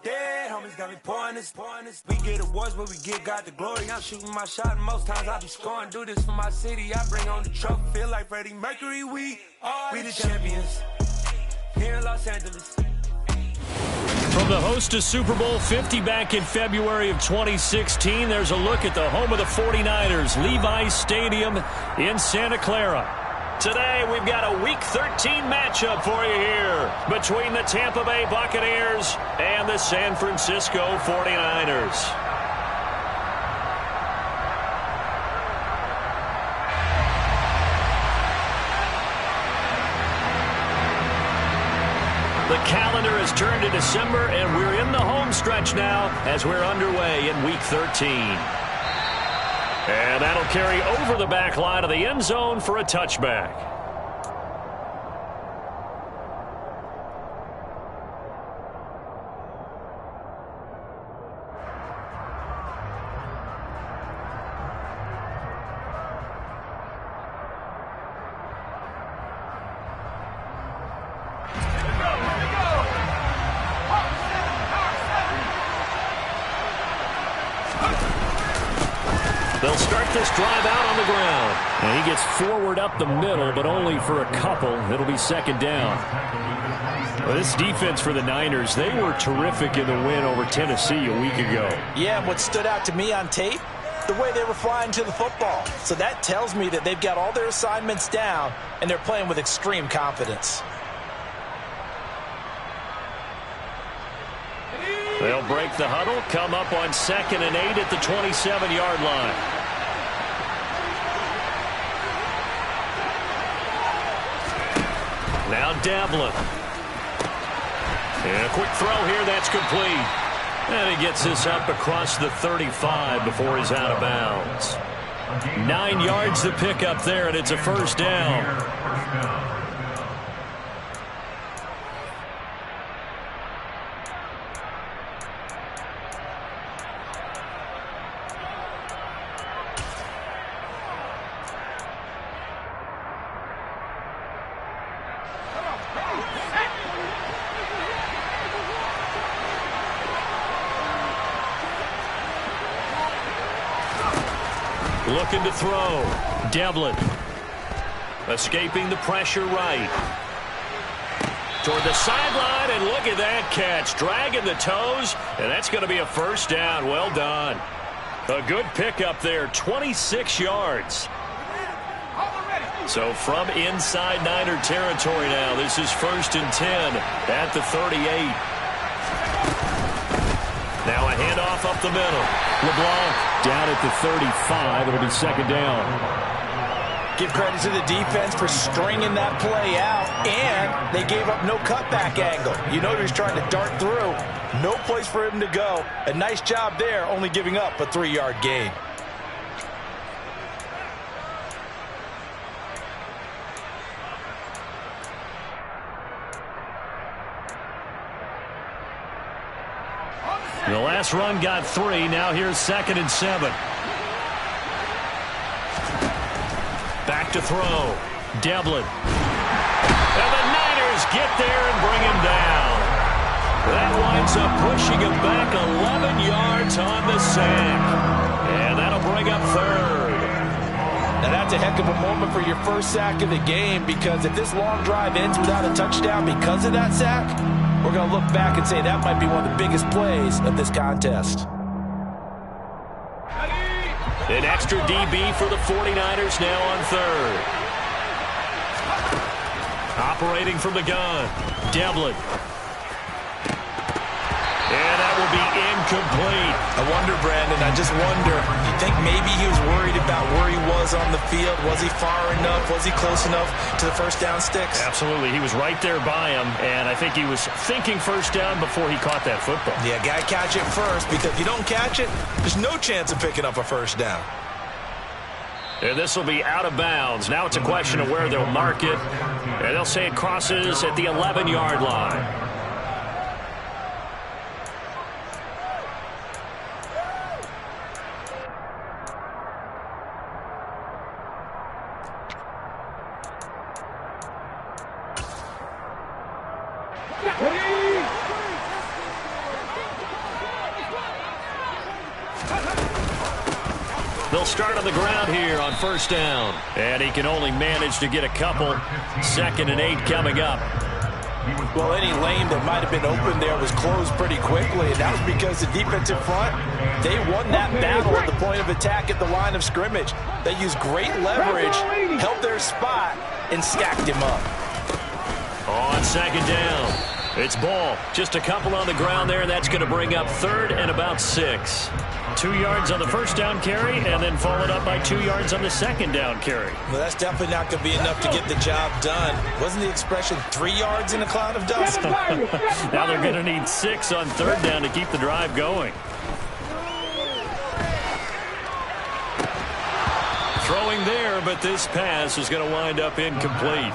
Dead homies got me pouring this. We get awards, but we got the glory. I'm shooting my shot, and most times I be scoring. Do this for my city, I bring on the trophy. Feel like Freddie Mercury, we the champions here in Los Angeles. From the host to Super Bowl 50 back in February of 2016, there's a look at the home of the 49ers, Levi's Stadium in Santa Clara. Today, we've got a Week 13 matchup for you here between the Tampa Bay Buccaneers and the San Francisco 49ers. The calendar has turned to December, and we're in the home stretch now as we're underway in Week 13. And that'll carry over the back line of the end zone for a touchback. They'll start this drive out on the ground. And he gets forward up the middle, but only for a couple. It'll be second down. Well, this defense for the Niners, they were terrific in the win over Tennessee a week ago. Yeah, and what stood out to me on tape, the way they were flying to the football. So that tells me that they've got all their assignments down, and they're playing with extreme confidence. They'll break the huddle, come up on 2nd and 8 at the 27-yard line. Now Devlin. And a quick throw here, that's complete. And he gets this up across the 35 before he's out of bounds. 9 yards to pick up there, and it's a first down. Looking to throw. Devlin. Escaping the pressure right. Toward the sideline, and look at that catch. Dragging the toes, and that's going to be a first down. Well done. A good pickup there, 26 yards. So from inside Niner territory now, this is 1st and 10 at the 38. Now a handoff up the middle. LeBlanc down at the 35. It'll be second down. Give credit to the defense for stringing that play out, and they gave up no cutback angle. You know he was trying to dart through. No place for him to go. A nice job there, only giving up a 3-yard gain. The last run got 3. Now here's 2nd and 7. Back to throw. Devlin. And the Niners get there and bring him down. That winds up pushing him back 11 yards on the sack. And that'll bring up 3rd. Now that's a heck of a moment for your first sack of the game, because if this long drive ends without a touchdown because of that sack, we're going to look back and say that might be one of the biggest plays of this contest. An extra DB for the 49ers now on 3rd. Operating from the gun. Devlin. And that will be incomplete. I wonder, Brandon, I just wonder, you think maybe he was worried about where he was on the field? Was he far enough? Was he close enough to the first down sticks? Absolutely. He was right there by him, and I think he was thinking first down before he caught that football. Yeah, got to catch it first, because if you don't catch it, there's no chance of picking up a first down. And this will be out of bounds. Now it's a question of where they'll mark it, and they'll say it crosses at the 11-yard line. They'll start on the ground here on first down. And he can only manage to get a couple. 2nd and 8 coming up. Well, any lane that might have been open there was closed pretty quickly, and that was because the defensive front, they won that battle at the point of attack at the line of scrimmage. They used great leverage, held their spot, and stacked him up. On 2nd down, it's Ball. Just a couple on the ground there, and that's going to bring up 3rd and about 6. 2 yards on the first down carry, and then followed up by 2 yards on the 2nd down carry. Well, that's definitely not going to be enough to get the job done. Wasn't the expression 3 yards in a cloud of dust? Now they're going to need 6 on 3rd down to keep the drive going. Throwing there, but this pass is going to wind up incomplete.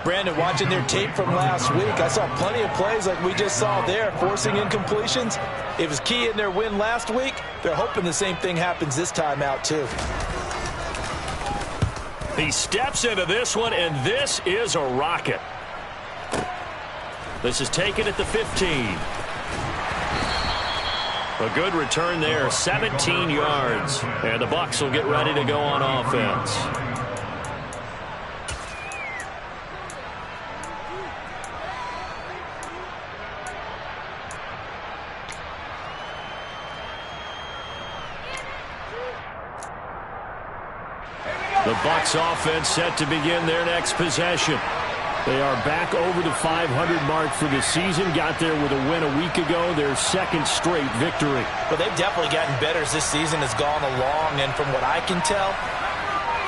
Brandon, watching their tape from last week, I saw plenty of plays like we just saw there, forcing incompletions. It was key in their win last week. They're hoping the same thing happens this time out, too. He steps into this one, and this is a rocket. This is taken at the 15. A good return there, 17 yards. And the Bucs will get ready to go on offense. The Bucs offense set to begin their next possession. They are back over the 500 mark for the season. Got there with a win a week ago, their 2nd straight victory. But they've definitely gotten better as this season has gone along. And from what I can tell,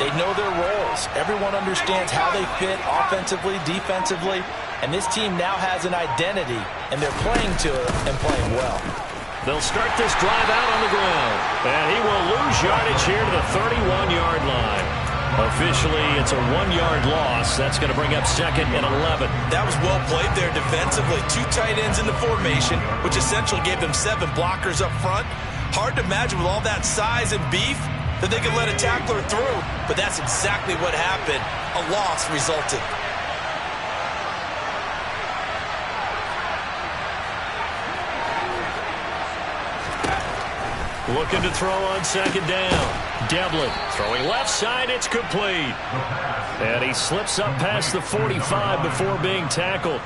they know their roles. Everyone understands how they fit offensively, defensively. And this team now has an identity, and they're playing to it and playing well. They'll start this drive out on the ground. And he will lose yardage here to the 31-yard line. Officially, it's a 1-yard loss. That's going to bring up 2nd and 11. That was well played there defensively. 2 tight ends in the formation, which essentially gave them 7 blockers up front. Hard to imagine with all that size and beef that they could let a tackler through. But that's exactly what happened. A loss resulted. Looking to throw on 2nd down. Devlin throwing left side. It's complete. And he slips up past the 45 before being tackled.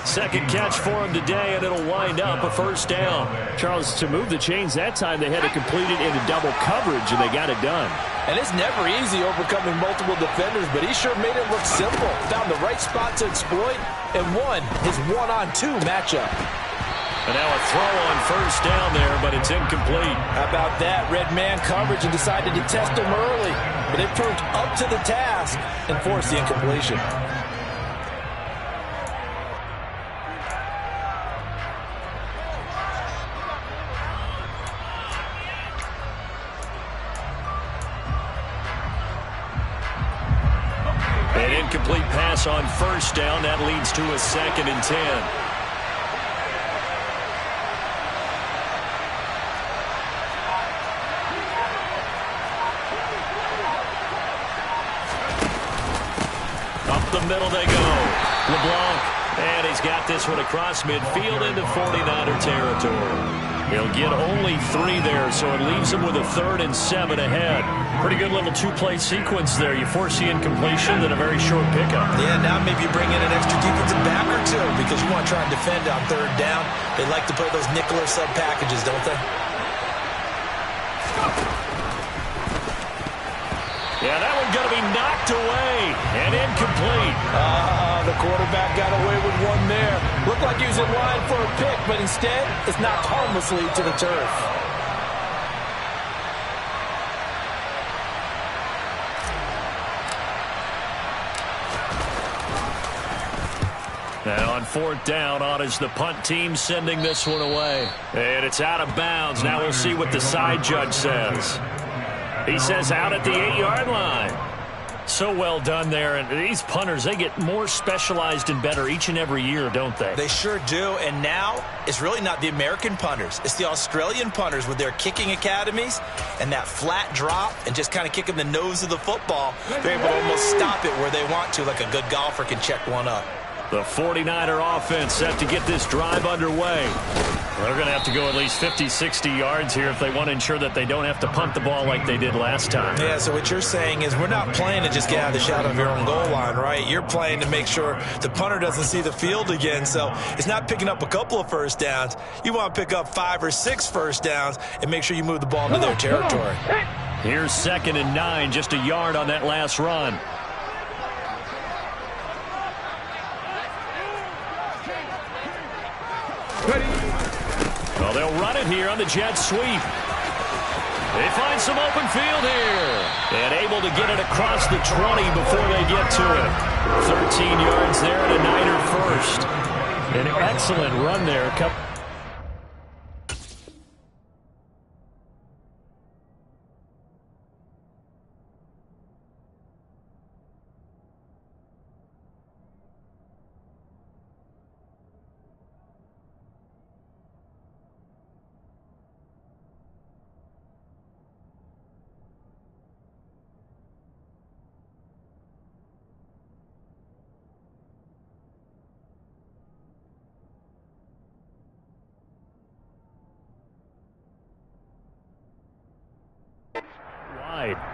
2nd catch for him today, and it'll wind up a first down. Charles, to move the chains that time, they had to complete it into double coverage, and they got it done. And it's never easy overcoming multiple defenders, but he sure made it look simple. Found the right spot to exploit and won his 1-on-2 matchup. And now a throw on first down there, but it's incomplete. How about that? Red man coverage and decided to test him early. But they proved up to the task and forced the incompletion. An incomplete pass on first down. That leads to a 2nd and 10. The middle they go. LeBlanc. And he's got this one across midfield into 49er territory. He'll get only 3 there, so it leaves him with a 3rd and 7 ahead. Pretty good little 2-play sequence there. You force the incompletion, then a very short pickup. Yeah, now maybe you bring in an extra defensive back or 2 because you want to try and defend on 3rd down. They like to play those nickel or sub packages, don't they? Yeah, that one's going to be knocked away and incomplete. The quarterback got away with one there. Looked like he was in line for a pick, but instead, it's knocked harmlessly to the turf. And on 4th down, on is the punt team sending this one away. And it's out of bounds. Now we'll see what the side judge says. He says out at the 8-yard line. So well done there. And these punters, they get more specialized and better each and every year, don't they? They sure do. And now it's really not the American punters. It's the Australian punters with their kicking academies and that flat drop and just kind of kicking the nose of the football. They're able to almost stop it where they want to, like a good golfer can check one up. The 49er offense set to get this drive underway. They're going to have to go at least 50, 60 yards here if they want to ensure that they don't have to punt the ball like they did last time. Yeah, so what you're saying is we're not playing to just get out of the shadow of your own goal line, right? You're playing to make sure the punter doesn't see the field again. So it's not picking up a couple of first downs. You want to pick up 5 or 6 first downs and make sure you move the ball into their territory. Here's 2nd and 9, just a yard on that last run. Well, they'll run it here on the jet sweep. They find some open field here. And able to get it across the 20 before they get to it. 13 yards there and a Niner first. An excellent run there.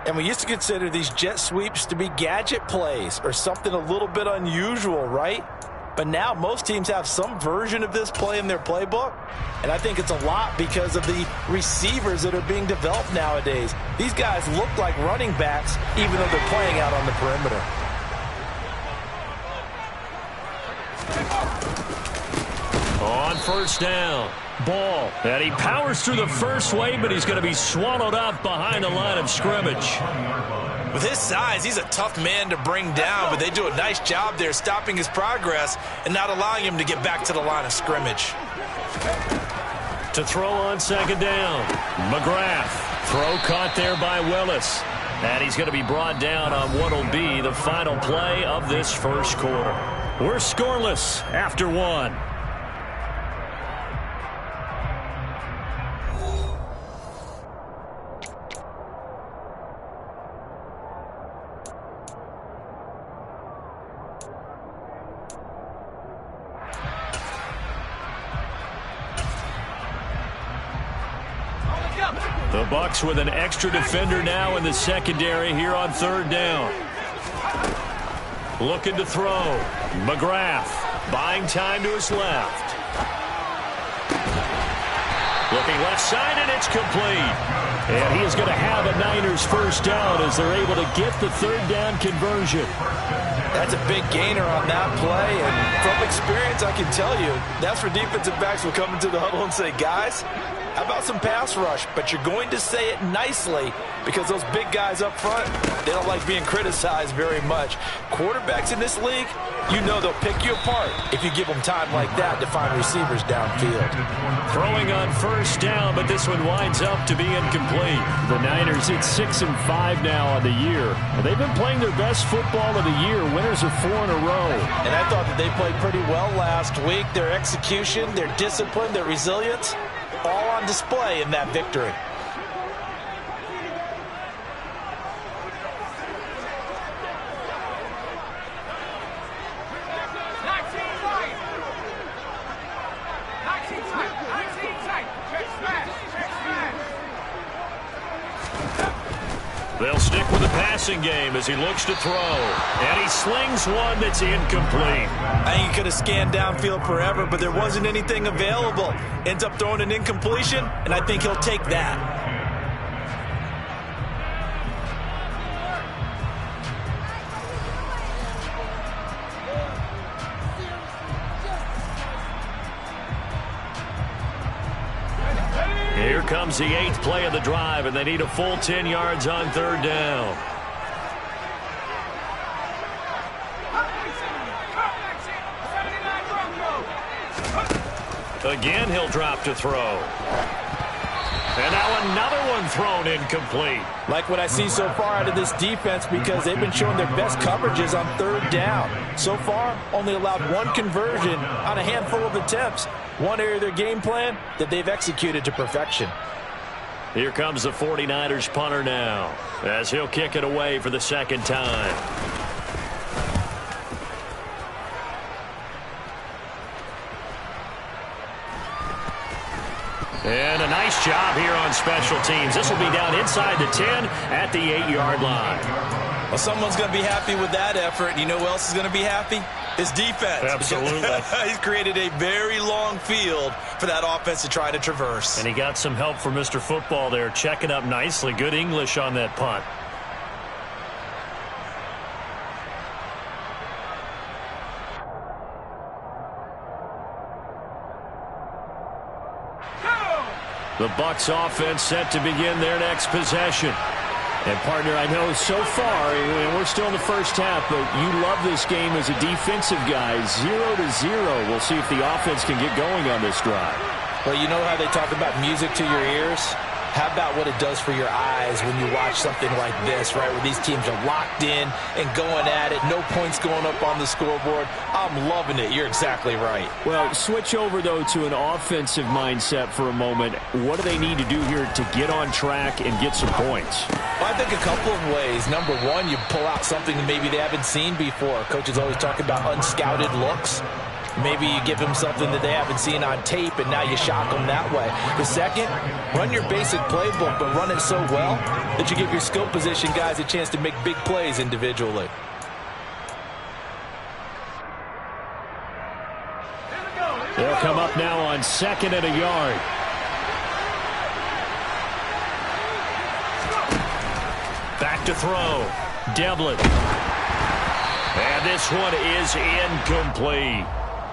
And we used to consider these jet sweeps to be gadget plays or something a little bit unusual, right? But now most teams have some version of this play in their playbook. And I think it's a lot because of the receivers that are being developed nowadays. These guys look like running backs even though they're playing out on the perimeter. On first down. Ball. And he powers through the first wave, but he's going to be swallowed up behind the line of scrimmage. With his size, he's a tough man to bring down, but they do a nice job there stopping his progress and not allowing him to get back to the line of scrimmage. To throw on 2nd down. McGrath. Throw caught there by Willis. And he's going to be brought down on what will be the final play of this first quarter. We're scoreless after 1. The Bucs with an extra defender now in the secondary here on 3rd down. Looking to throw. McGrath buying time to his left. Looking left side, and it's complete. And he is going to have a Niners first down as they're able to get the 3rd down conversion. That's a big gainer on that play, and from experience, I can tell you, that's where defensive backs will come into the huddle and say, guys, how about some pass rush? But you're going to say it nicely because those big guys up front, they don't like being criticized very much. Quarterbacks in this league, you know they'll pick you apart if you give them time like that to find receivers downfield. Throwing on first down, but this one winds up to be incomplete. The Niners hit 6-5 now on the year. They've been playing their best football of the year. Winners are 4 in a row. And I thought that they played pretty well last week. Their execution, their discipline, their resilience, all on display in that victory. They'll stick with the passing game as he looks to throw. And he slings one that's incomplete. I think he could have scanned downfield forever, but there wasn't anything available. Ends up throwing an incompletion, and I think he'll take that. Here comes the 8th play of the drive, and they need a full 10 yards on 3rd down. Again, he'll drop to throw. And now another one thrown incomplete. Like what I see so far out of this defense because they've been showing their best coverages on 3rd down. So far, only allowed 1 conversion on a handful of attempts. One area of their game plan that they've executed to perfection. Here comes the 49ers punter now as he'll kick it away for the 2nd time. And a nice job here on special teams. This will be down inside the 10 at the 8-yard line. Well, someone's going to be happy with that effort. You know who else is going to be happy? His defense. Absolutely. He's created a very long field for that offense to try to traverse. And he got some help from Mr. Football there, checking up nicely. Good English on that punt. The Bucs offense set to begin their next possession. And, partner, I know so far, and we're still in the first half, but you love this game as a defensive guy. 0-0. We'll see if the offense can get going on this drive. Well, you know how they talk about music to your ears? How about what it does for your eyes when you watch something like this, right, where these teams are locked in and going at it, no points going up on the scoreboard? I'm loving it. You're exactly right. Well, switch over, though, to an offensive mindset for a moment. What do they need to do here to get on track and get some points? Well, I think a couple of ways. Number one, you pull out something that maybe they haven't seen before. Coaches always talk about unscouted looks. Maybe you give them something that they haven't seen on tape, and now you shock them that way. The second, run your basic playbook, but run it so well that you give your skill position guys a chance to make big plays individually. They'll come up now on 2nd and a yard. Back to throw. Devlin. And this one is incomplete.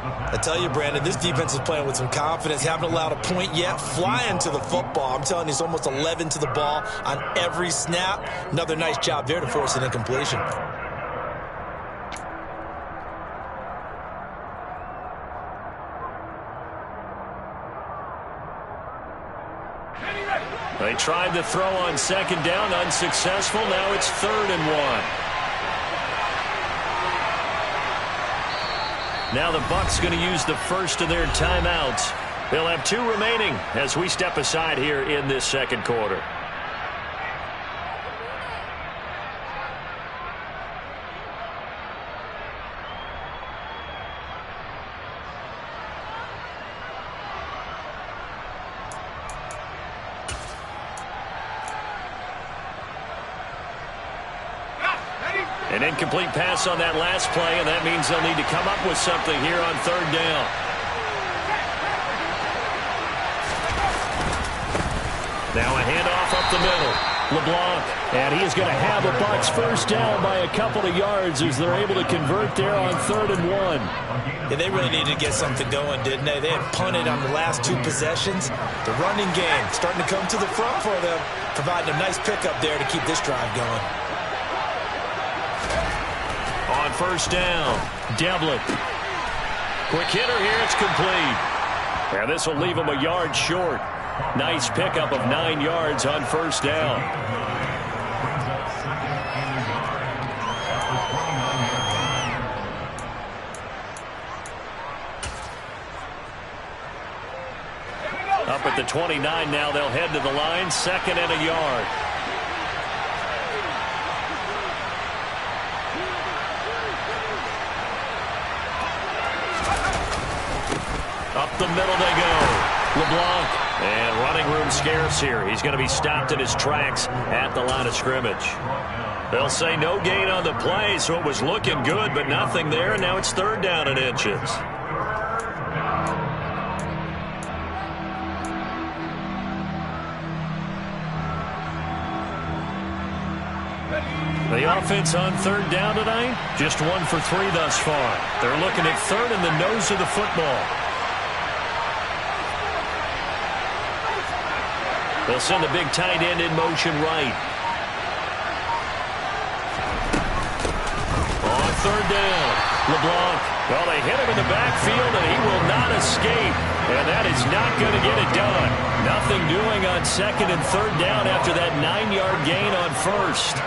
I tell you, Brandon, this defense is playing with some confidence. Haven't allowed a point yet. Flying to the football. I'm telling you, it's almost 11 to the ball on every snap. Another nice job there to force an incompletion. They tried to throw on 2nd down, unsuccessful. Now it's 3rd and 1. Now the Bucs going to use the first of their timeouts. They'll have 2 remaining as we step aside here in this second quarter. An incomplete pass on that last play, and that means they'll need to come up with something here on 3rd down. Now a handoff up the middle. LeBlanc, and he is going to have a Bucs first down by a couple of yards as they're able to convert there on 3rd and 1. Yeah, they really needed to get something going, didn't they? They had punted on the last 2 possessions. The running game starting to come to the front for them, providing a nice pickup there to keep this drive going. On 1st down, Devlin. Quick hitter here, it's complete. And this will leave him a yard short. Nice pickup of 9 yards on 1st down. Up at the 29 now, they'll head to the line, 2nd and a yard. Up the middle they go. LeBlanc. And running room scarce here. He's going to be stopped in his tracks at the line of scrimmage. They'll say no gain on the play, so it was looking good, but nothing there, and now it's 3rd down and inches. The offense on 3rd down tonight, just 1 for 3 thus far. They're looking at 3rd in the nose of the football. They'll send the big tight end in motion right. On 3rd down, LeBlanc. Well, they hit him in the backfield, and he will not escape. And that is not going to get it done. Nothing doing on 2nd and 3rd down after that 9-yard gain on 1st.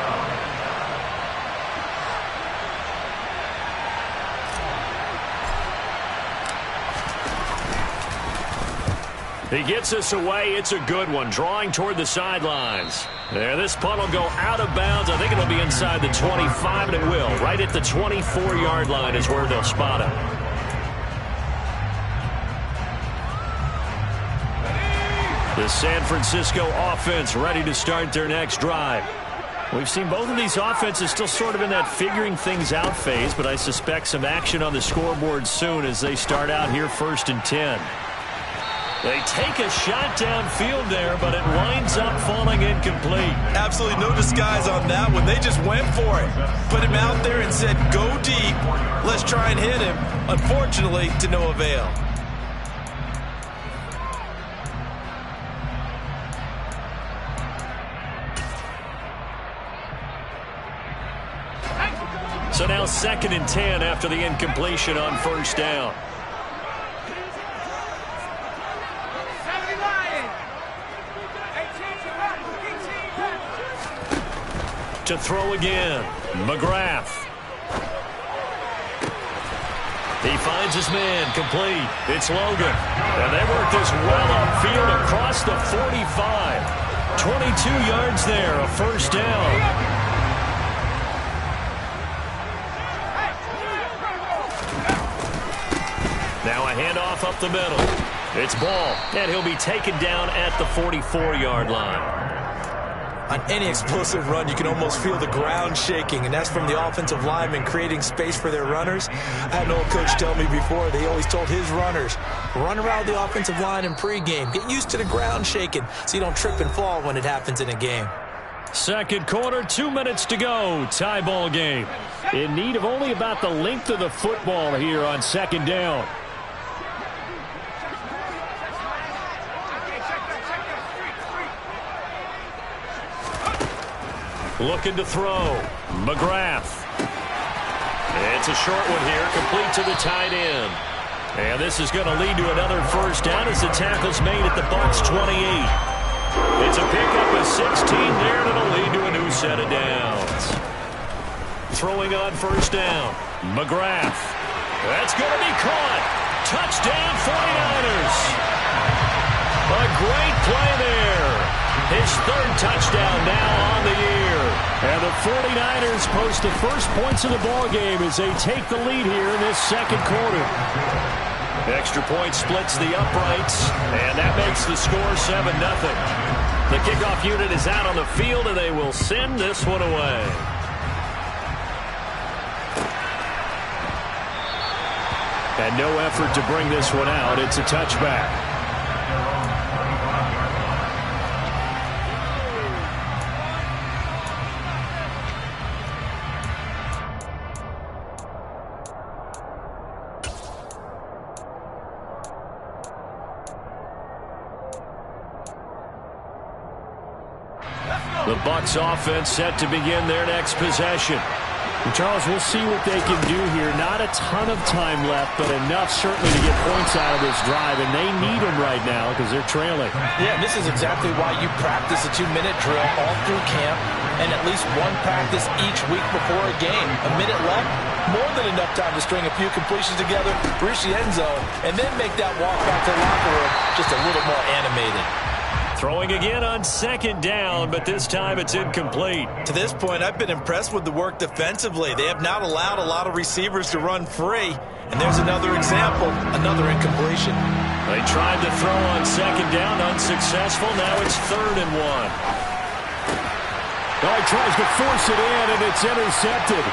He gets us away. It's a good one. Drawing toward the sidelines. There, this punt will go out of bounds. I think it'll be inside the 25, and it will. Right at the 24-yard line is where they'll spot him. The San Francisco offense ready to start their next drive. We've seen both of these offenses still sort of in that figuring things out phase, but I suspect some action on the scoreboard soon as they start out here 1st and 10. They take a shot downfield there, but it winds up falling incomplete. Absolutely no disguise on that one. They just went for it. Put him out there and said, go deep. Let's try and hit him. Unfortunately, to no avail. So now 2nd and 10 after the incompletion on 1st down. To throw again, McGrath. He finds his man, complete. It's Logan. And they work this well upfield across the 45. 22 yards there, a 1st down. Now a handoff up the middle. It's Ball, and he'll be taken down at the 44-yard line. On any explosive run, you can almost feel the ground shaking, and that's from the offensive linemen creating space for their runners. I had an old coach tell me before, they always told his runners, run around the offensive line in pregame. Get used to the ground shaking so you don't trip and fall when it happens in a game. 2nd quarter, 2 minutes to go. Tie ball game. In need of only about the length of the football here on 2nd down. Looking to throw. McGrath. It's a short one here, complete to the tight end. And this is going to lead to another 1st down as the tackle's made at the Bucs 28. It's a pickup of 16 there, and it'll lead to a new set of downs. Throwing on 1st down. McGrath. That's going to be caught. Touchdown 49ers. A great play there. His 3rd touchdown now on the year. And the 49ers post the first points of the ballgame as they take the lead here in this 2nd quarter. Extra point splits the uprights, and that makes the score 7-0. The kickoff unit is out on the field, and they will send this one away. And no effort to bring this one out. It's a touchback. The Bucs offense set to begin their next possession. And Charles, we'll see what they can do here. Not a ton of time left, but enough certainly to get points out of this drive, and they need them right now because they're trailing. Yeah, this is exactly why you practice a 2-minute drill all through camp and at least one practice each week before a game. A minute left, more than enough time to string a few completions together, reach the end zone, and then make that walk back to the locker room just a little more animated. Throwing again on 2nd down, but this time it's incomplete. To this point, I've been impressed with the work defensively. They have not allowed a lot of receivers to run free. And there's another example, another incompletion. They tried to throw on 2nd down, unsuccessful. Now it's 3rd and 1. Oh, he tries to force it in, and it's intercepted.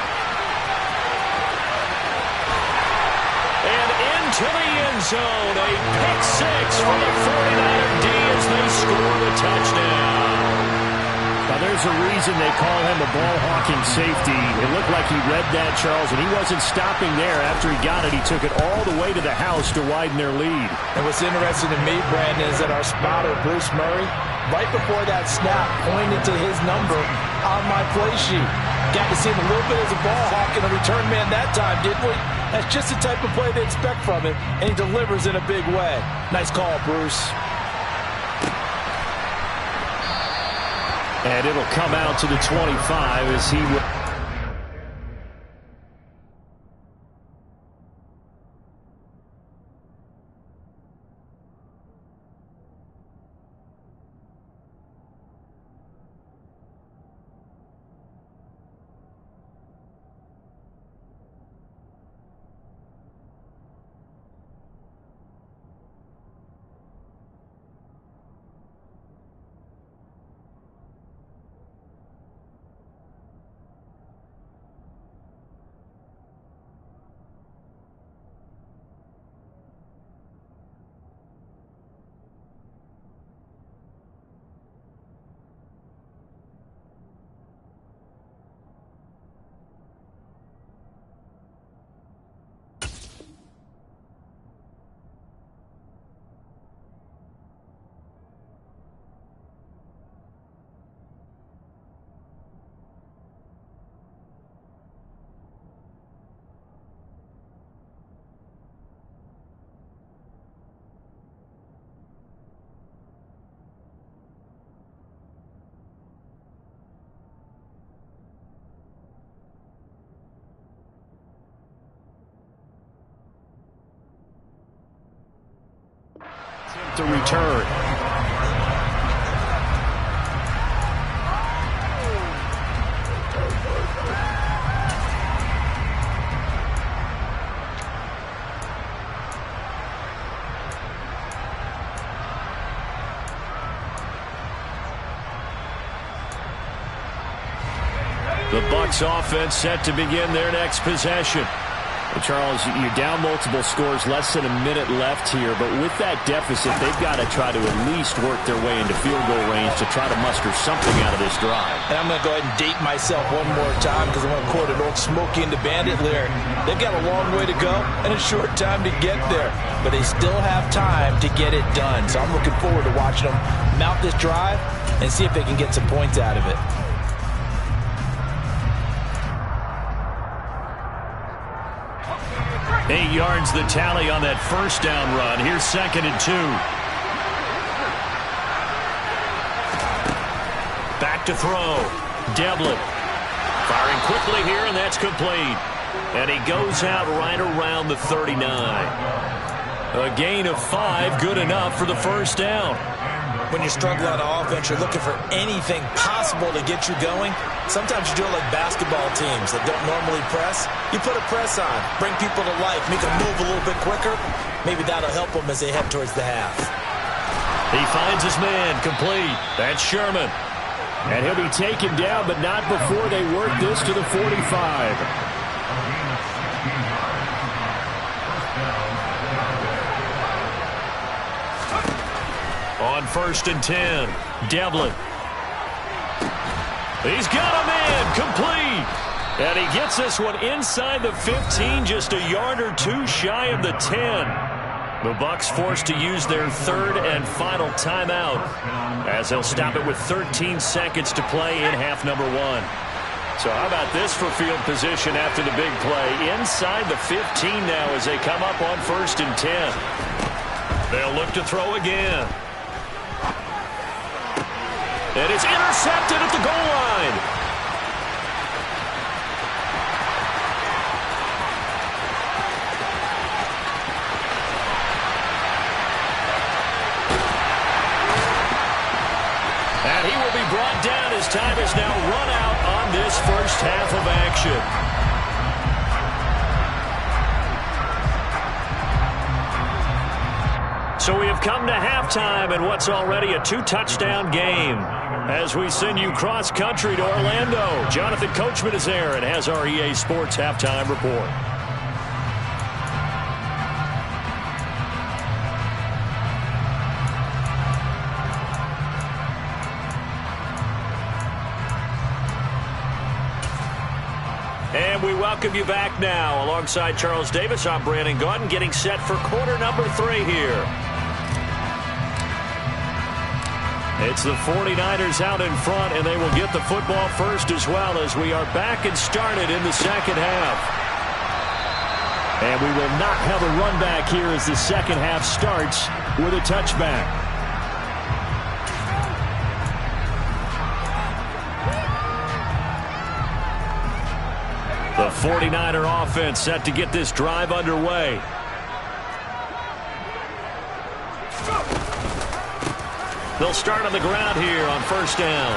And into the end zone, a pick 6 for the 49er D as they score the touchdown. Now, there's a reason they call him a ball-hawking safety. It looked like he read that, Charles, and he wasn't stopping there. After he got it, he took it all the way to the house to widen their lead. And what's interesting to me, Brandon, is that our spotter, Bruce Murray, right before that snap, pointed to his number on my play sheet. Got to see him a little bit as a ball hawk and a return man that time, didn't we? That's just the type of play they expect from him, and he delivers in a big way. Nice call, Bruce. And it'll come out to the 25 as he will. set to return. The Bucs offense set to begin their next possession. Well, Charles, you're down multiple scores, less than a minute left here, but with that deficit, they've got to try to at least work their way into field goal range to try to muster something out of this drive. And I'm going to go ahead and date myself one more time because I'm going to quote an old Smokey and the Bandit lyric. They've got a long way to go and a short time to get there, but they still have time to get it done. So I'm looking forward to watching them mount this drive and see if they can get some points out of it. 8 yards the tally on that first down run. Here's 2nd and 2. Back to throw. Devlin firing quickly here, and that's complete. And he goes out right around the 39. A gain of 5, good enough for the first down. When you struggle on offense, you're looking for anything possible to get you going. Sometimes you do it like basketball teams that don't normally press. You put a press on, bring people to life, make them move a little bit quicker. Maybe that'll help them as they head towards the half. He finds his man, complete. That's Sherman. And he'll be taken down, but not before they work this to the 45. On 1st and 10, Devlin. He's got a man, complete. And he gets this one inside the 15, just a yard or two shy of the 10. The Bucs forced to use their 3rd and final timeout as they'll stop it with 13 seconds to play in half number 1. So how about this for field position after the big play? Inside the 15 now as they come up on 1st and 10. They'll look to throw again. And it's intercepted at the goal line. And he will be brought down as time is now run out on this first half of action. So we have come to halftime in what's already a 2-touchdown game. As we send you cross-country to Orlando, Jonathan Coachman is there and has our EA Sports halftime report. And we welcome you back now. Alongside Charles Davis, I'm Brandon Gaudin, getting set for quarter number 3 here. It's the 49ers out in front, and they will get the football first as well as we are back and started in the second half. And we will not have a run back here as the second half starts with a touchback. The 49er offense set to get this drive underway. They'll start on the ground here on first down.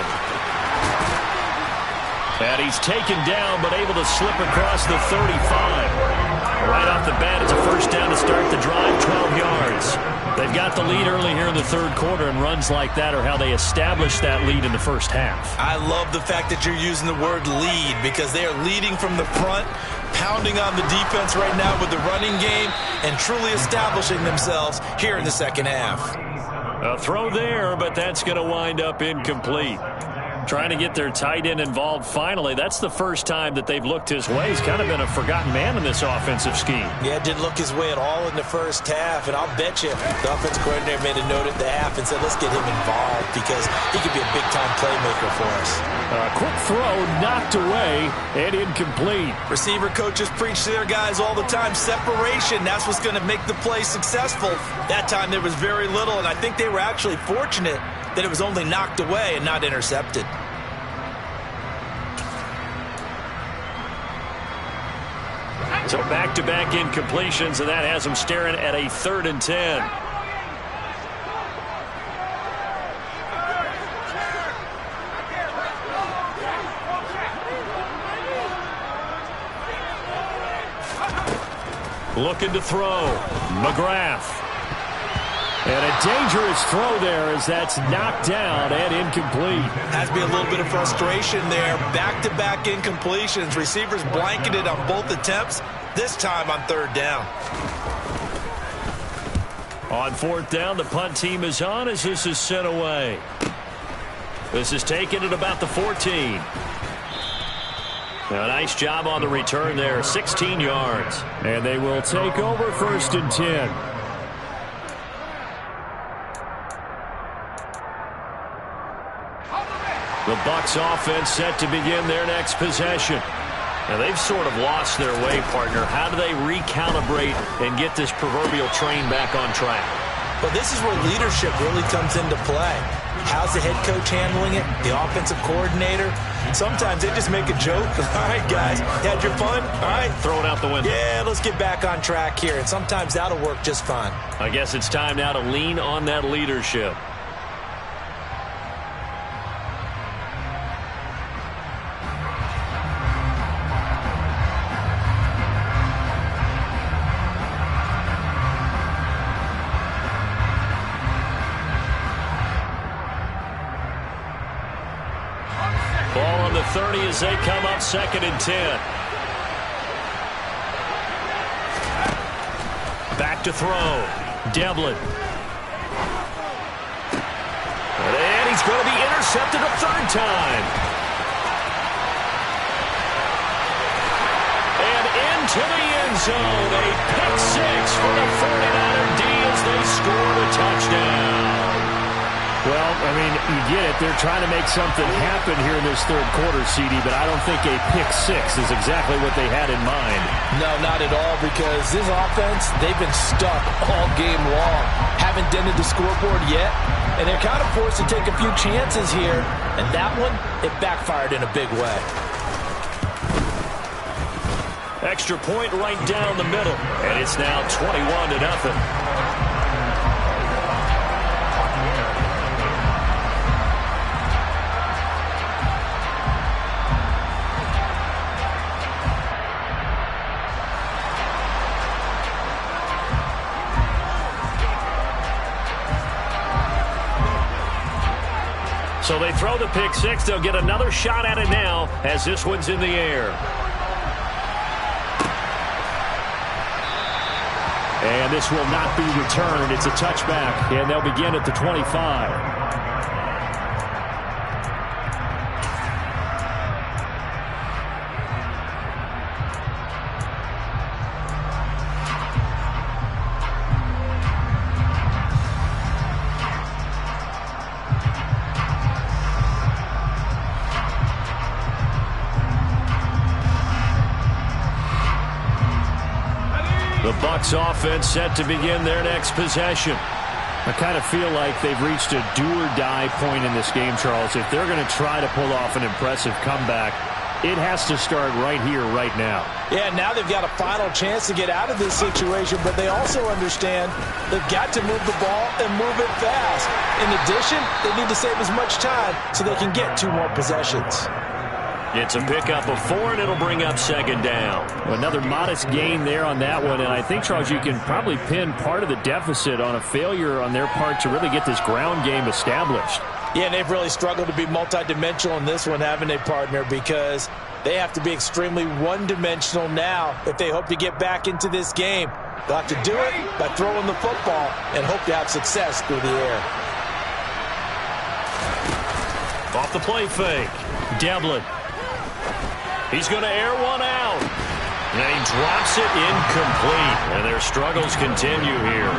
And he's taken down but able to slip across the 35. Right off the bat, it's a first down to start the drive, 12 yards. They've got the lead early here in the third quarter, and runs like that are how they establish that lead in the first half. I love the fact that you're using the word lead because they are leading from the front, pounding on the defense right now with the running game, and truly establishing themselves here in the second half. A throw there, but that's going to wind up incomplete. Trying to get their tight end involved finally. That's the first time that they've looked his way. He's kind of been a forgotten man in this offensive scheme. Yeah, didn't look his way at all in the first half, and I'll bet you the offensive coordinator made a note at the half and said, let's get him involved because he could be a big-time playmaker for us. A quick throw knocked away and incomplete. Receiver coaches preach to their guys all the time. Separation, that's what's going to make the play successful. That time there was very little, and I think they were actually fortunate that it was only knocked away and not intercepted. So back-to-back incompletions, and that has them staring at a 3rd and 10. Looking to throw. McGrath. And a dangerous throw there as that's knocked down and incomplete. Has to be a little bit of frustration there. Back-to-back incompletions. Receivers blanketed on both attempts, this time on third down. On fourth down, the punt team is on as this is sent away. This is taken at about the 14. A nice job on the return there, 16 yards. And they will take over 1st and 10. The Bucs offense set to begin their next possession. Now, they've sort of lost their way, partner. How do they recalibrate and get this proverbial train back on track? Well, this is where leadership really comes into play. How's the head coach handling it? The offensive coordinator? Sometimes they just make a joke. All right, guys, had your fun? All right. Throw it out the window. Yeah, let's get back on track here. And sometimes that'll work just fine. I guess it's time now to lean on that leadership. Ball on the 30 as they come up 2nd and 10. Back to throw. Devlin. And he's going to be intercepted a third time. And into the end zone. A pick six for the 49er D as they scored a touchdown. Well, I mean, you get it. They're trying to make something happen here in this third quarter, CD, but I don't think a pick six is exactly what they had in mind. No, not at all, because this offense, they've been stuck all game long. Haven't dented the scoreboard yet, and they're kind of forced to take a few chances here, and that one, it backfired in a big way. Extra point right down the middle, and it's now 21-0. So they throw the pick six. They'll get another shot at it now as this one's in the air. And this will not be returned. It's a touchback, and they'll begin at the 25. The Bucs offense set to begin their next possession. I kind of feel like they've reached a do-or-die point in this game, Charles. If they're going to try to pull off an impressive comeback, it has to start right here, right now. Yeah, now they've got a final chance to get out of this situation, but they also understand they've got to move the ball and move it fast. In addition, they need to save as much time so they can get 2 more possessions. It's a pickup of 4, and it'll bring up 2nd down. Well, another modest gain there on that one, and I think, Charles, you can probably pin part of the deficit on a failure on their part to really get this ground game established. Yeah, they've really struggled to be multidimensional in this one, haven't they, partner? Because they have to be extremely one-dimensional now if they hope to get back into this game. They'll have to do it by throwing the football and hope to have success through the air. Off the play fake. Devlin. He's going to air one out. And he drops it incomplete. And their struggles continue here.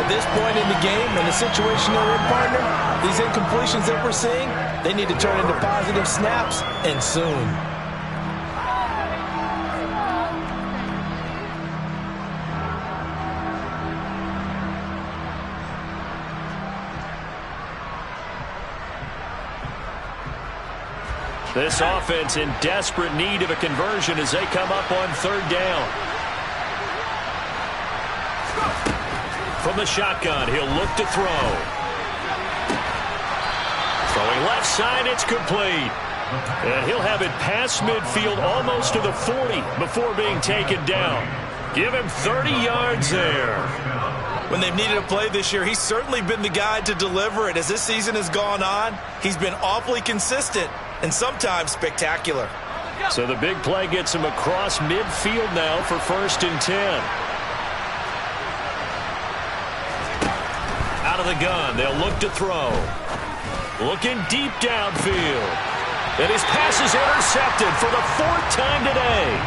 At this point in the game, in the situation they're in, partner, these incompletions that we're seeing, they need to turn into positive snaps, and soon. This offense in desperate need of a conversion as they come up on 3rd down. From the shotgun, he'll look to throw. Throwing left side, it's complete. And he'll have it past midfield almost to the 40 before being taken down. Give him 30 yards there. When they've needed a play this year, he's certainly been the guy to deliver it. As this season has gone on, he's been awfully consistent and sometimes spectacular. So the big play gets him across midfield now for 1st and 10. Out of the gun, they'll look to throw. Looking deep downfield. And his pass is intercepted for the 4th time today.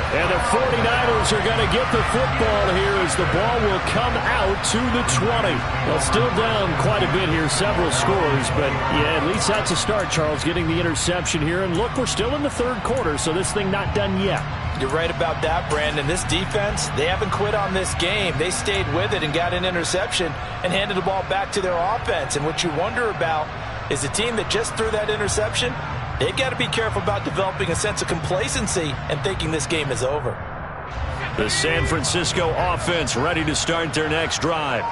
And the 49ers are going to get the football here as the ball will come out to the 20. Well, still down quite a bit here, several scores. But, yeah, at least that's a start, Charles, getting the interception here. And, look, we're still in the 3rd quarter, so this thing not done yet. You're right about that, Brandon. This defense, they haven't quit on this game. They stayed with it and got an interception and handed the ball back to their offense. And what you wonder about is the team that just threw that interception, they've got to be careful about developing a sense of complacency and thinking this game is over. The San Francisco offense ready to start their next drive.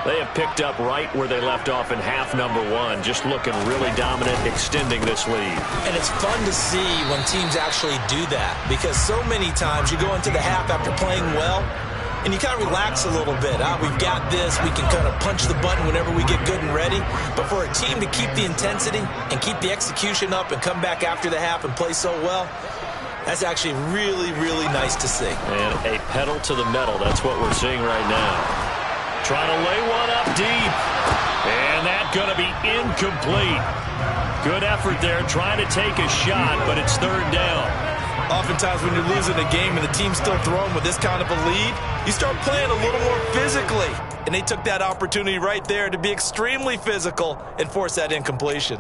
They have picked up right where they left off in half number 1, just looking really dominant, extending this lead. And it's fun to see when teams actually do that, because so many times you go into the half after playing well, and you kind of relax a little bit. We've got this. We can kind of punch the button whenever we get good and ready. But for a team to keep the intensity and keep the execution up and come back after the half and play so well, that's actually really, really nice to see. And a pedal to the metal. That's what we're seeing right now. Trying to lay one up deep. And that's going to be incomplete. Good effort there, trying to take a shot, but it's 3rd down. Oftentimes when you're losing a game and the team's still throwing with this kind of a lead, you start playing a little more physically. And they took that opportunity right there to be extremely physical and force that incompletion.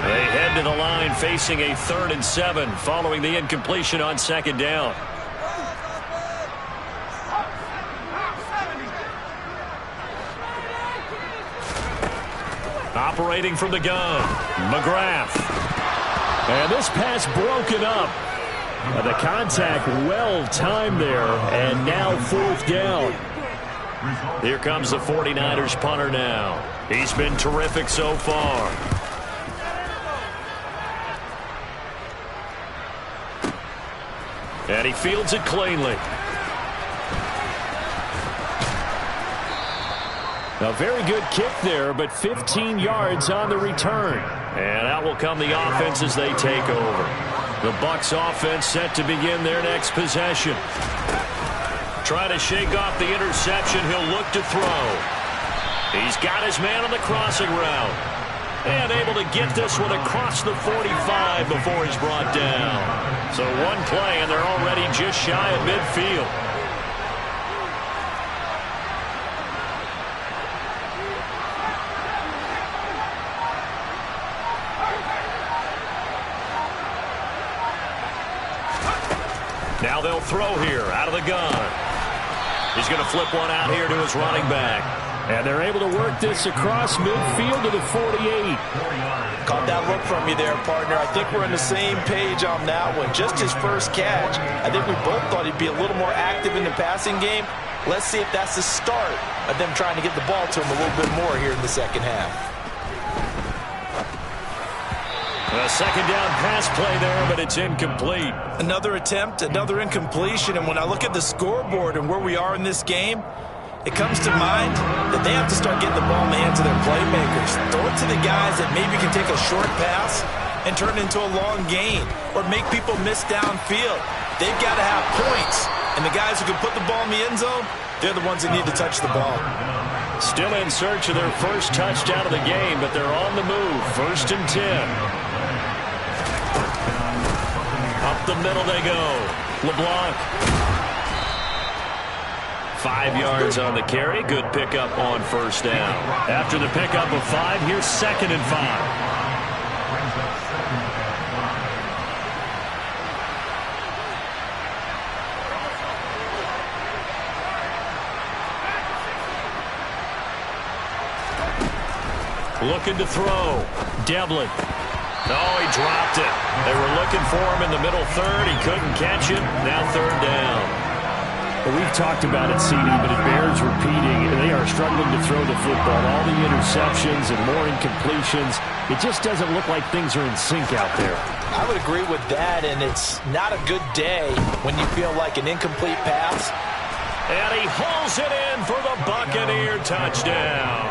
They head to the line facing a 3rd and 7 following the incompletion on 2nd down. Operating from the gun, McGrath. And this pass broken up. The contact well timed there, and now 4th down. Here comes the 49ers punter now. He's been terrific so far. And he fields it cleanly. A very good kick there, but 15 yards on the return. And out will come the offense as they take over. The Bucs offense set to begin their next possession. Trying to shake off the interception. He'll look to throw. He's got his man on the crossing route. And able to get this one across the 45 before he's brought down. So one play, and they're already just shy of midfield. Now they'll throw here out of the gun. He's going to flip one out here to his running back. And they're able to work this across midfield to the 48. Caught that look from you there, partner. I think we're on the same page on that one. Just his first catch. I think we both thought he'd be a little more active in the passing game. Let's see if that's the start of them trying to get the ball to him a little bit more here in the 2nd half. A 2nd down pass play there, but it's incomplete. Another attempt, another incompletion, and when I look at the scoreboard and where we are in this game, it comes to mind that they have to start getting the ball in the hands of their playmakers. Throw it to the guys that maybe can take a short pass and turn it into a long gain or make people miss downfield. They've got to have points, and the guys who can put the ball in the end zone, they're the ones that need to touch the ball. Still in search of their first touchdown of the game, but they're on the move. 1st and 10. Up the middle they go. LeBlanc. 5 yards on the carry. Good pickup on 1st down. After the pickup of 5, here's 2nd and 5. Looking to throw. Devlin. No, he dropped it. They were looking for him in the middle 3rd. He couldn't catch it. Now 3rd down. Well, we've talked about it, CD, but it bears repeating. They are struggling to throw the football. All the interceptions and more incompletions. It just doesn't look like things are in sync out there. I would agree with that, and it's not a good day when you feel like an incomplete pass. And he hauls it in for the Buccaneer touchdown.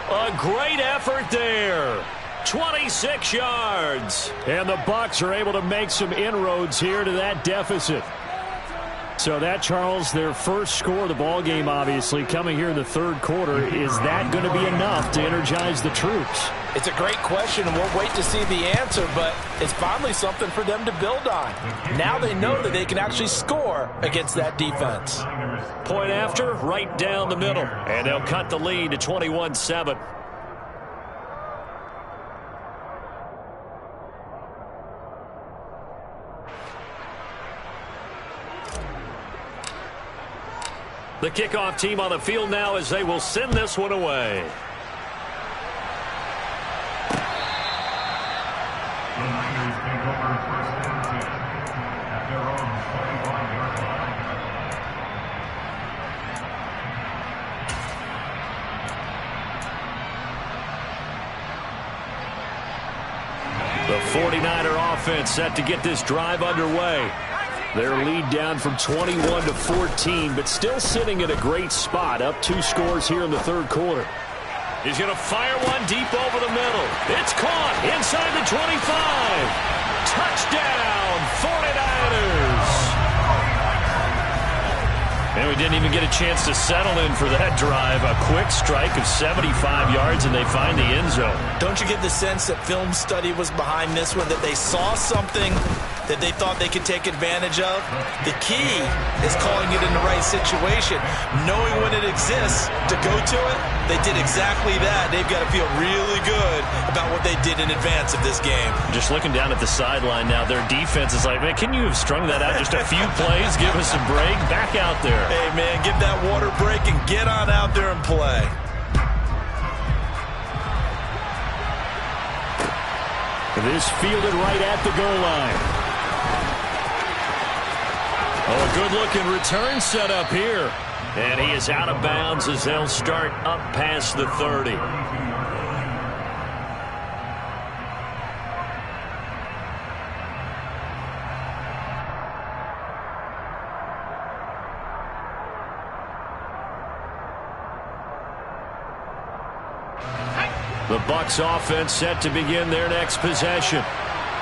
A great effort there. 26 yards. And the Bucs are able to make some inroads here to that deficit. So that, Charles, their first score of the ball game, obviously, coming here in the third quarter. Is that going to be enough to energize the troops? It's a great question, and we'll wait to see the answer, but it's finally something for them to build on. Now they know that they can actually score against that defense. Point after, right down the middle. And they'll cut the lead to 21-7. The kickoff team on the field now as they will send this one away. The 49er offense set to get this drive underway. Their lead down from 21 to 14, but still sitting at a great spot, up 2 scores here in the third quarter. He's going to fire one deep over the middle. It's caught inside the 25. Touchdown, 49ers. And we didn't even get a chance to settle in for that drive. A quick strike of 75 yards, and they find the end zone. Don't you get the sense that film study was behind this one, that they saw something that they thought they could take advantage of? The key is calling it in the right situation, knowing when it exists to go to it. They did exactly that. They've got to feel really good about what they did in advance of this game. Just looking down at the sideline now, their defense is like, man, can you have strung that out just a few plays? Give us a break. Back out there. Hey, man, give that water break and get on out there and play. This fielded right at the goal line. Oh, a good-looking return set up here. And he is out of bounds as they'll start up past the 30. The Bucs offense set to begin their next possession.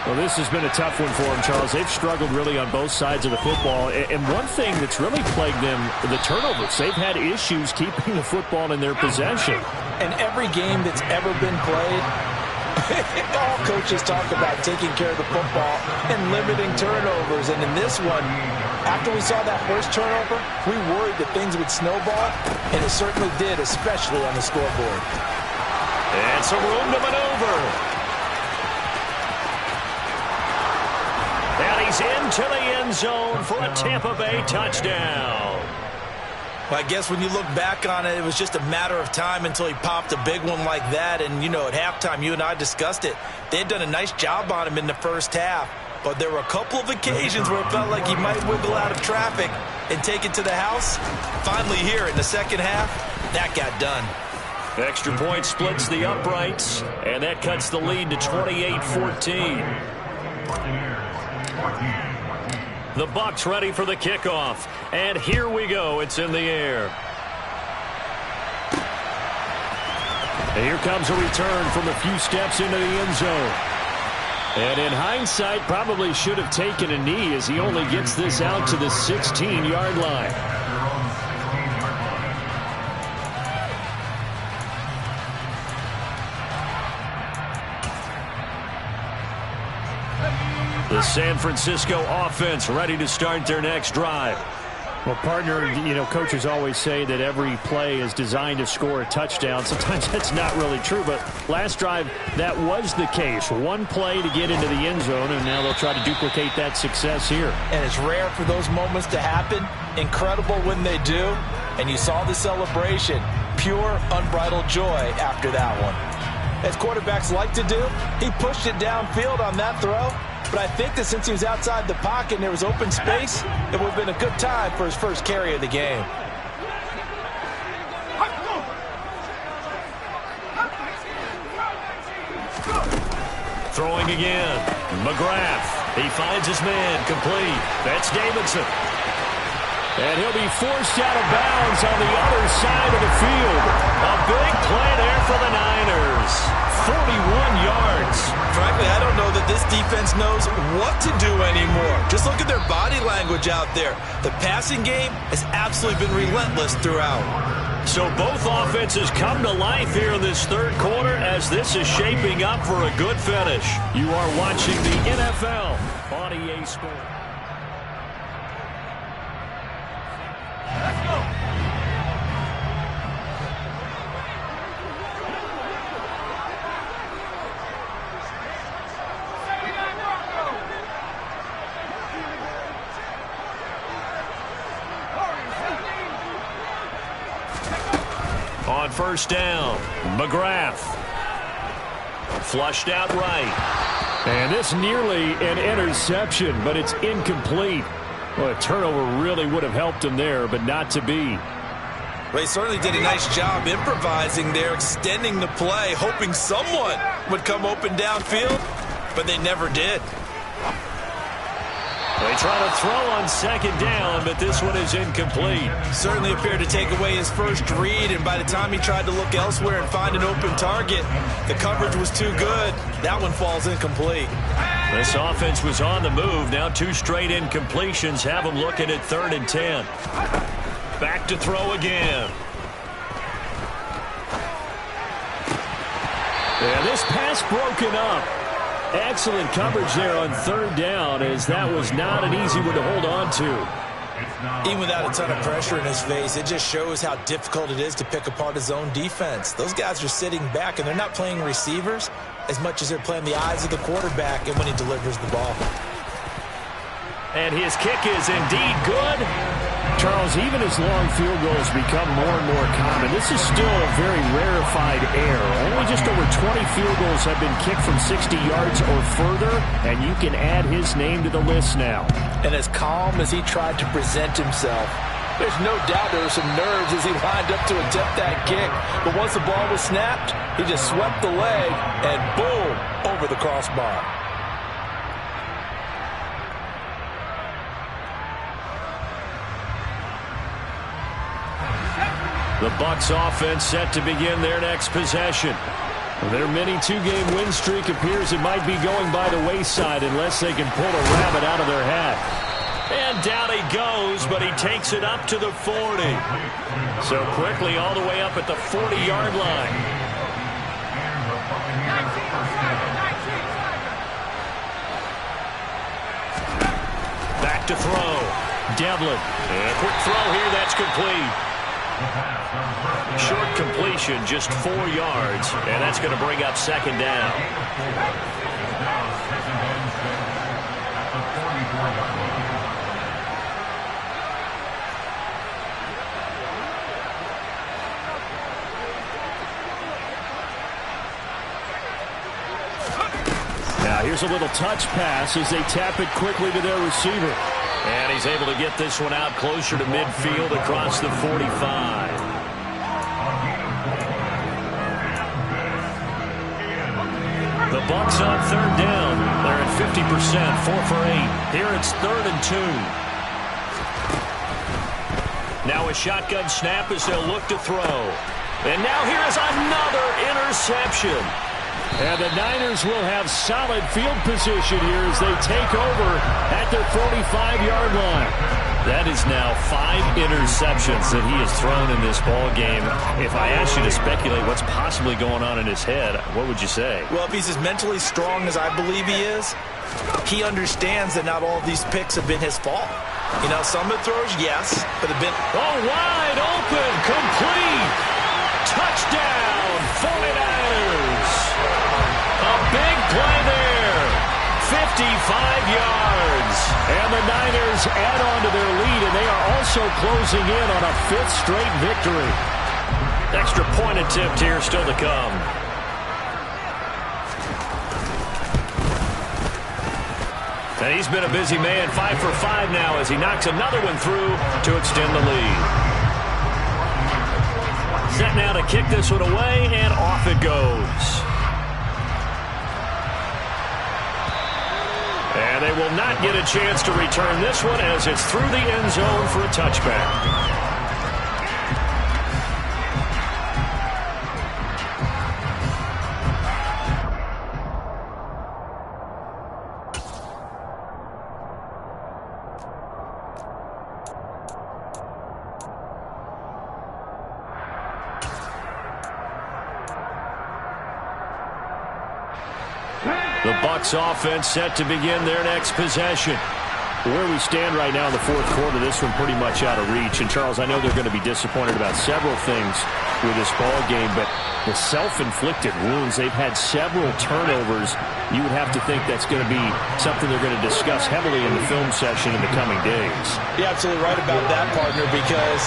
Well, this has been a tough one for them, Charles. They've struggled really on both sides of the football. And one thing that's really plagued them, the turnovers. They've had issues keeping the football in their possession. And every game that's ever been played, all coaches talk about taking care of the football and limiting turnovers. And in this one, after we saw that first turnover, we worried that things would snowball, and it certainly did, especially on the scoreboard. And some room to maneuver. And he's into the end zone for a Tampa Bay touchdown. Well, I guess when you look back on it, it was just a matter of time until he popped a big one like that. And, you know, at halftime, you and I discussed it. They had done a nice job on him in the first half. But there were a couple of occasions where it felt like he might wiggle out of traffic and take it to the house. Finally here in the second half, that got done. Extra point splits the uprights, and that cuts the lead to 28-14. The Bucs ready for the kickoff, and here we go. It's in the air. And here comes a return from a few steps into the end zone. And in hindsight, probably should have taken a knee as he only gets this out to the 16-yard line. The San Francisco offense ready to start their next drive. Well, partner, you know, coaches always say that every play is designed to score a touchdown. Sometimes that's not really true, but last drive, that was the case. One play to get into the end zone, and now they'll try to duplicate that success here. And it's rare for those moments to happen. Incredible when they do. And you saw the celebration. Pure, unbridled joy after that one. As quarterbacks like to do, he pushed it downfield on that throw but I think that since he was outside the pocket and there was open space, it would have been a good time for his first carry of the game. Throwing again. McGrath. He finds his man. Complete. That's Davidson. And he'll be forced out of bounds on the other side of the field. A big play there for the Niners. 41 yards. Frankly, I don't know that this defense knows what to do anymore. Just look at their body language out there. The passing game has absolutely been relentless throughout. So both offenses come to life here in this third quarter as this is shaping up for a good finish. You are watching the NFL on EA Sports. Let's go. On first down, McGrath. Flushed out right. And this nearly an interception, but it's incomplete. Well, a turnover really would have helped him there, but not to be. Well, he certainly did a nice job improvising there, extending the play, hoping someone would come open downfield, but they never did. They try to throw on second down, but this one is incomplete. Certainly appeared to take away his first read, and by the time he tried to look elsewhere and find an open target, the coverage was too good. That one falls incomplete. This offense was on the move. Now 2 straight incompletions have them looking at 3rd and 10. Back to throw again. And this pass broken up. Excellent coverage there on 3rd down, as that was not an easy one to hold on to. Even without a ton of pressure in his face, it just shows how difficult it is to pick apart his own defense. Those guys are sitting back, and they're not playing receivers as much as they're playing the eyes of the quarterback and when he delivers the ball. And his kick is indeed good. Charles, even as long field goals become more and more common, this is still a very rarefied air. Only just over 20 field goals have been kicked from 60 yards or further, and you can add his name to the list now. And as calm as he tried to present himself, there's no doubt there were some nerves as he lined up to attempt that kick. But once the ball was snapped, he just swept the leg and boom, over the crossbar. The Bucs offense set to begin their next possession. Their mini 2-game win streak appears it might be going by the wayside unless they can pull a rabbit out of their hat. And down he goes, but he takes it up to the 40. So quickly all the way up at the 40-yard line. Back to throw. Devlin. And a quick throw here, that's complete. Short completion, just 4 yards, and that's going to bring up 2nd down. Now here's a little touch pass as they tap it quickly to their receiver. And he's able to get this one out closer to midfield across the 45. The Bucs on 3rd down. They're at 50%, 4 for 8. Here it's 3rd and 2. Now a shotgun snap as they'll look to throw. And now here is another interception. And the Niners will have solid field position here as they take over at their 45-yard line. That is now 5 interceptions that he has thrown in this ball game. If I asked you to speculate what's possibly going on in his head, what would you say? Well, if he's as mentally strong as I believe he is, he understands that not all of these picks have been his fault. You know, some of the throws, yes, but have been... Oh, wide open, complete. Touchdown, 49ers. A big play there. 55 yards. And the Niners add on to their lead, and they are also closing in on a 5th straight victory. Extra point attempt here still to come. And he's been a busy man, 5 for 5 now as he knocks another one through to extend the lead. Set now to kick this one away, and off it goes. And they will not get a chance to return this one as it's through the end zone for a touchback. The Bucs offense set to begin their next possession. Where we stand right now in the fourth quarter, this one pretty much out of reach. And, Charles, I know they're going to be disappointed about several things with this ball game, but the self-inflicted wounds, they've had several turnovers. You would have to think that's going to be something they're going to discuss heavily in the film session in the coming days. You're absolutely right about that, partner, because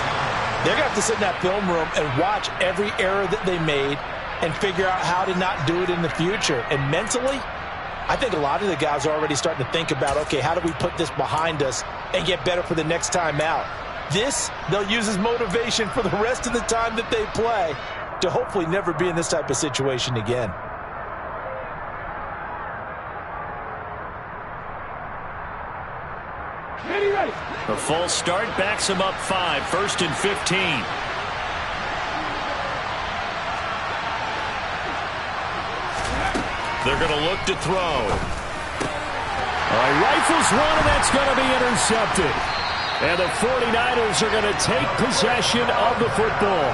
they're going to have to sit in that film room and watch every error that they made and figure out how to not do it in the future. And mentally, I think a lot of the guys are already starting to think about, okay, how do we put this behind us and get better for the next time out? This, they'll use as motivation for the rest of the time that they play to hopefully never be in this type of situation again. A false start backs him up 5, 1st and 15. They're going to look to throw. All right, rifles one, and that's going to be intercepted. And the 49ers are going to take possession of the football.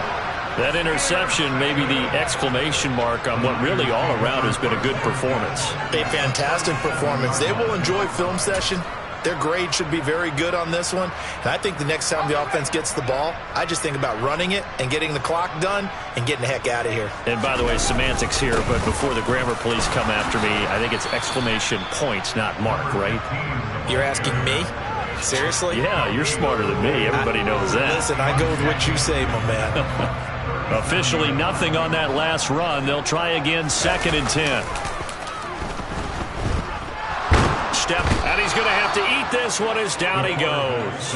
That interception may be the exclamation mark on what really all around has been a good performance. A fantastic performance. They will enjoy film session. Their grade should be very good on this one. And I think the next time the offense gets the ball, I just think about running it and getting the clock done and getting the heck out of here. And by the way, semantics here, but before the grammar police come after me, I think it's exclamation point, not mark, right? You're asking me? Seriously? Yeah, you're smarter than me. Everybody knows that. Listen, I go with what you say, my man. Officially nothing on that last run. They'll try again, 2nd and 10. Step, and he's going to have to eat this one as down he goes.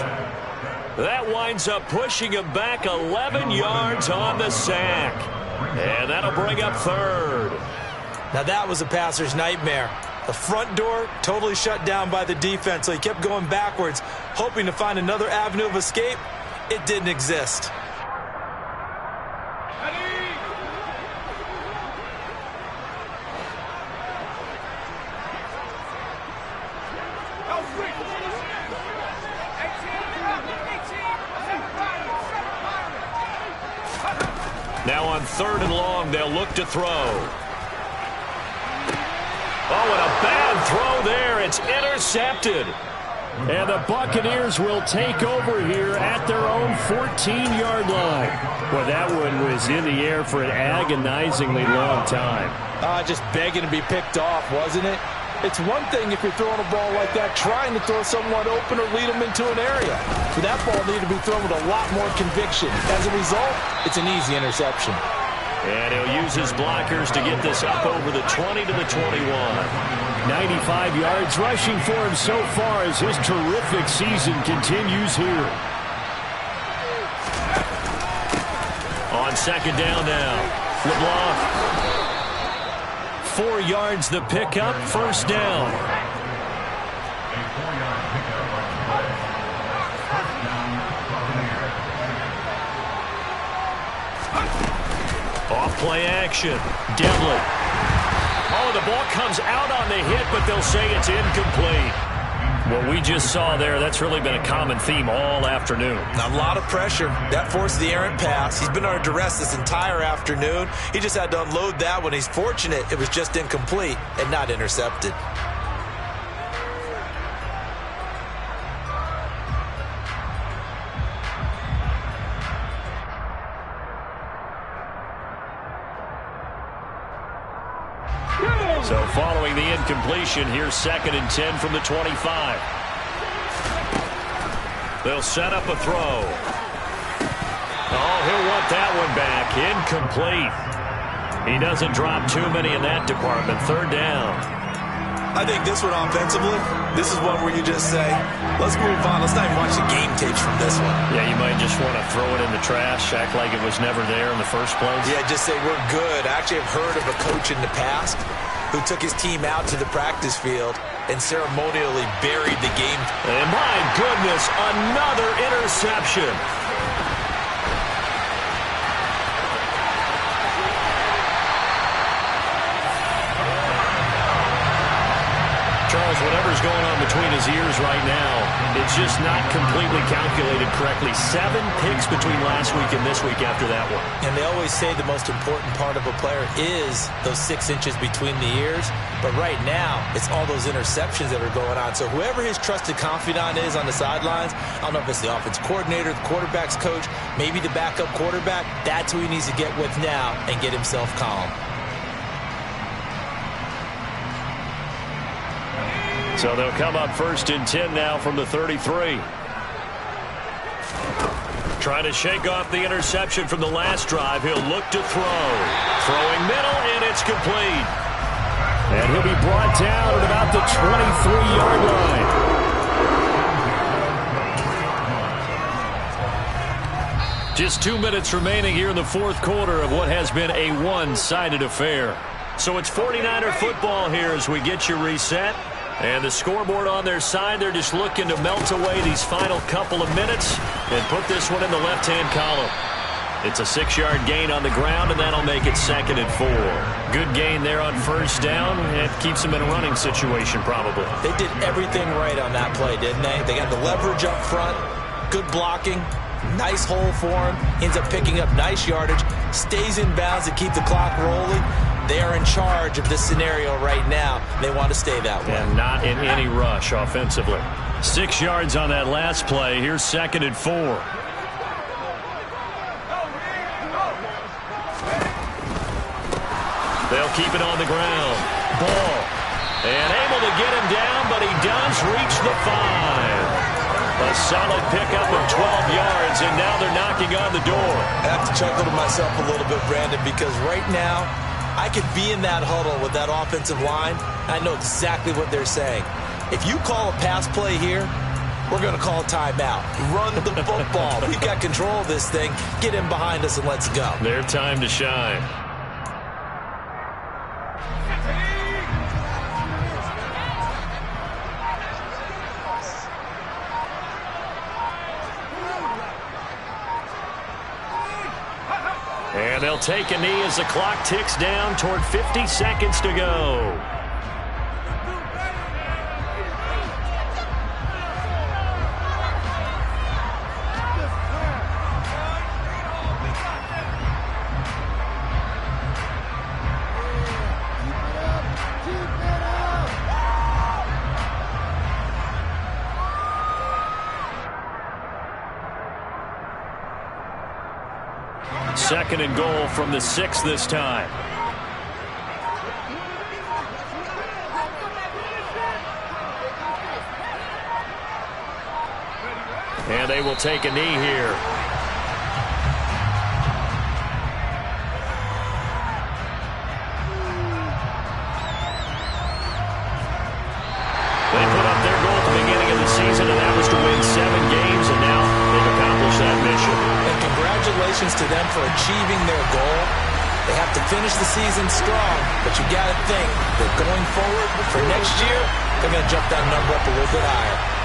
That winds up pushing him back 11 yards on the sack. And that'll bring up 3rd. Now that was a passer's nightmare. The front door totally shut down by the defense, so he kept going backwards, hoping to find another avenue of escape. It didn't exist. Now on 3rd and long, they'll look to throw. Oh, and a bad throw there. It's intercepted. And the Buccaneers will take over here at their own 14-yard line. Well, that one was in the air for an agonizingly long time. Just begging to be picked off, wasn't it? It's one thing if you're throwing a ball like that, trying to throw someone open or lead them into an area. But that ball needed to be thrown with a lot more conviction. As a result, it's an easy interception. And he'll use his blockers to get this up over the 20 to the 21. 95 yards rushing for him so far as his terrific season continues here. On 2nd down now. LeBlanc. 4 yards the pickup, 1st down. Off play action. Devlin. Oh, the ball comes out on the hit, but they'll say it's incomplete. What we just saw there, that's really been a common theme all afternoon. A lot of pressure. That forced the errant pass. He's been under duress this entire afternoon. He just had to unload that one. He's fortunate it was just incomplete and not intercepted. So following the incompletion, here's 2nd and 10 from the 25. They'll set up a throw. Oh, he'll want that one back. Incomplete. He doesn't drop too many in that department. 3rd down. I think this one offensively, this is one where you just say, let's move on. Let's not even watch the game tapes from this one. Yeah, you might just want to throw it in the trash, act like it was never there in the first place. Yeah, just say we're good. I actually have heard of a coach in the past who took his team out to the practice field and ceremonially buried the game. And my goodness, another interception. Charles, whatever's going on between his ears right now, it's just not completely calculated correctly. 7 picks between last week and this week after that one. And they always say the most important part of a player is those 6 inches between the ears. But right now, it's all those interceptions that are going on. So whoever his trusted confidant is on the sidelines, I don't know if it's the offense coordinator, the quarterback's coach, maybe the backup quarterback, that's who he needs to get with now and get himself calm. So they'll come up 1st and 10 now from the 33. Trying to shake off the interception from the last drive. He'll look to throw. Throwing middle, and it's complete. And he'll be brought down at about the 23-yard line. Just 2 minutes remaining here in the 4th quarter of what has been a one-sided affair. So it's 49er football here as we get you reset. And the scoreboard on their side, they're just looking to melt away these final couple of minutes and put this one in the left-hand column. It's a 6-yard gain on the ground, and that'll make it 2nd and 4. Good gain there on 1st down. It keeps them in a running situation probably. They did everything right on that play, didn't they? They got the leverage up front, good blocking, nice hole for him, ends up picking up nice yardage, stays in bounds to keep the clock rolling. They are in charge of this scenario right now. They want to stay that way. And not in any rush offensively. 6 yards on that last play. Here's 2nd and 4. They'll keep it on the ground. Ball. And able to get him down, but he does reach the 5. A solid pickup of 12 yards, and now they're knocking on the door. I have to chuckle to myself a little bit, Brandon, because right now, I could be in that huddle with that offensive line. I know exactly what they're saying. If you call a pass play here, we're going to call a timeout. Run the football. We've got control of this thing. Get in behind us and let's go. Their time to shine. And they'll take a knee as the clock ticks down toward 50 seconds to go. Second and goal from the 6 this time. And they will take a knee here. They put up their goal at the beginning of the season, and that was to win 7 games, and now they've accomplished that mission. And congratulations to them for achieving their goal. They have to finish the season strong, but you got to think that going forward for next year, they're going to jump that number up a little bit higher.